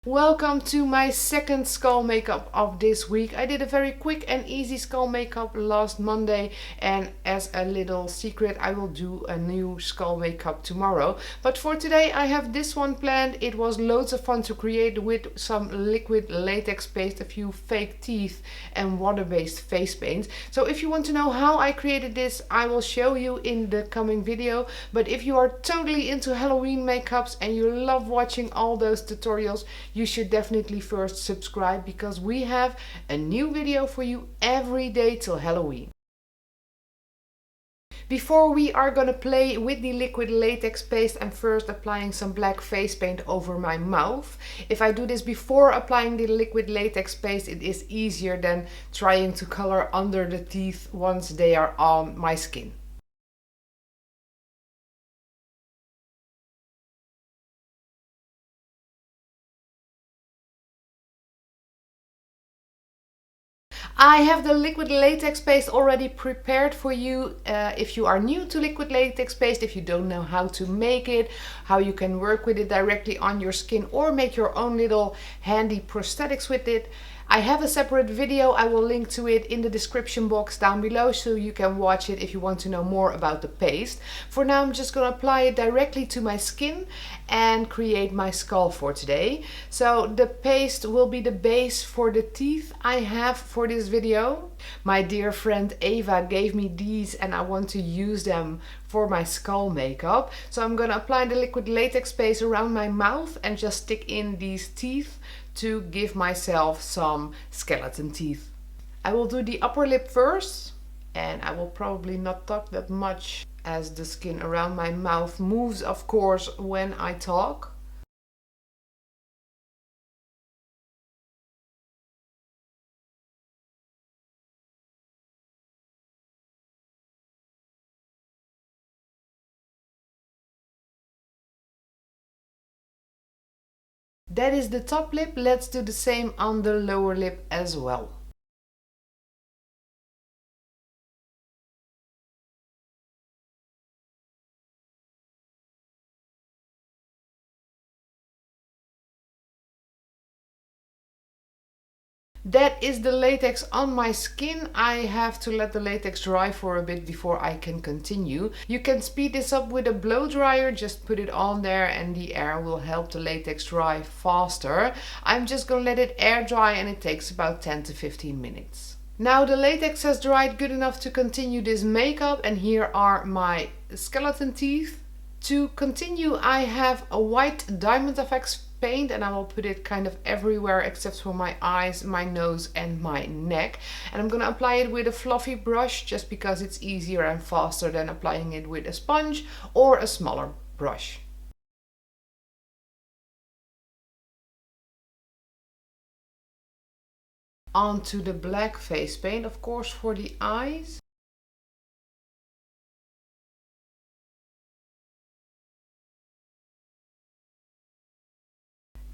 Welcome to my second skull makeup of this week. I did a very quick and easy skull makeup last Monday, and as a little secret I will do a new skull makeup tomorrow. But for today I have this one planned. It was loads of fun to create with some liquid latex paste, a few fake teeth and water-based face paint. So if you want to know how I created this, I will show you in the coming video. But if you are totally into Halloween makeups and you love watching all those tutorials, you should definitely first subscribe, because we have a new video for you every day till Halloween. Before we are gonna play with the liquid latex paste, I'm first applying some black face paint over my mouth. If I do this before applying the liquid latex paste, it is easier than trying to color under the teeth once they are on my skin. I have the liquid latex paste already prepared for you. If you are new to liquid latex paste, if you don't know how to make it, how you can work with it directly on your skin or make your own little handy prosthetics with it, I have a separate video. I will link to it in the description box down below so you can watch it if you want to know more about the paste. For now I'm just going to apply it directly to my skin and create my skull for today. So the paste will be the base for the teeth I have for this video. My dear friend Eva gave me these and I want to use them for my skull makeup. So I'm going to apply the liquid latex paste around my mouth and just stick in these teeth to give myself some skeleton teeth. I will do the upper lip first, and I will probably not talk that much as the skin around my mouth moves, of course, when I talk. That is the top lip. Let's do the same on the lower lip as well. That is the latex on my skin. I have to let the latex dry for a bit before I can continue. You can speed this up with a blow dryer. Just put it on there and the air will help the latex dry faster. I'm just gonna let it air dry and it takes about 10 to 15 minutes. Now the latex has dried good enough to continue this makeup, and here are my skeleton teeth. To continue, I have a white Diamond FX paint and I will put it kind of everywhere except for my eyes, my nose and my neck. And I'm gonna apply it with a fluffy brush just because it's easier and faster than applying it with a sponge or a smaller brush. Onto the black face paint, of course, for the eyes.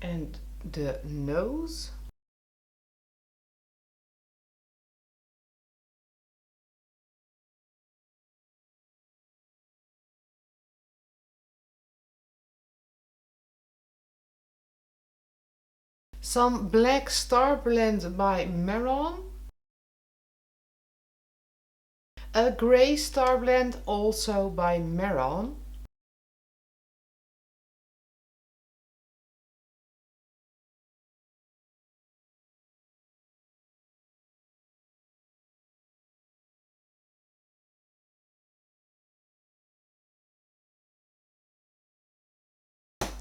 And the nose. Some black Star Blend by Maron. A grey Star Blend also by Maron.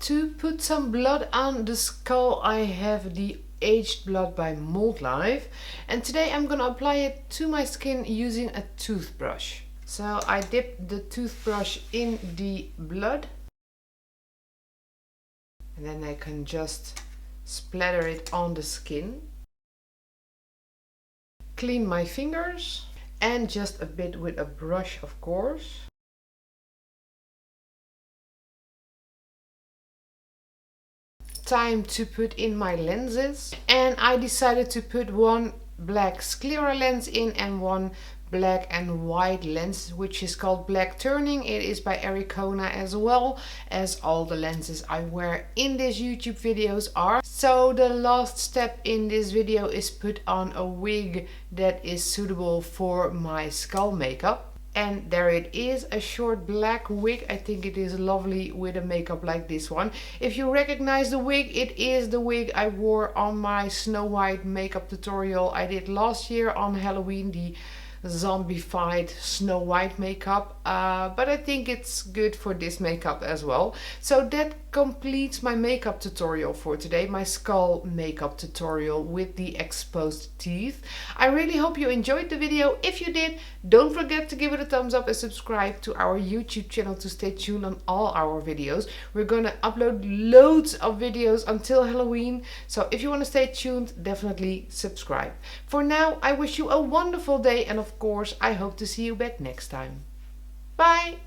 To put some blood on the skull, I have the Aged Blood by Mold Life, and today I'm gonna apply it to my skin using a toothbrush. So I dip the toothbrush in the blood and then I can just splatter it on the skin. Clean my fingers and just a bit with a brush, of course. Time to put in my lenses, and I decided to put one black sclera lens in and one black and white lens, which is called Black Turning. It is by Ericona, as well as all the lenses I wear in these YouTube videos are. So the last step in this video is put on a wig that is suitable for my skull makeup. And there it is, a short black wig. I think it is lovely with a makeup like this one. If you recognize the wig, it is the wig I wore on my Snow White makeup tutorial I did last year on Halloween, the zombified Snow White makeup. But I think it's good for this makeup as well. So that completes my makeup tutorial for today, my skull makeup tutorial with the exposed teeth. I really hope you enjoyed the video. If you did, don't forget to give it a thumbs up and subscribe to our YouTube channel to stay tuned on all our videos. We're gonna upload loads of videos until Halloween, so if you want to stay tuned, definitely subscribe. For now, I wish you a wonderful day, and of course I hope to see you back next time. Bye!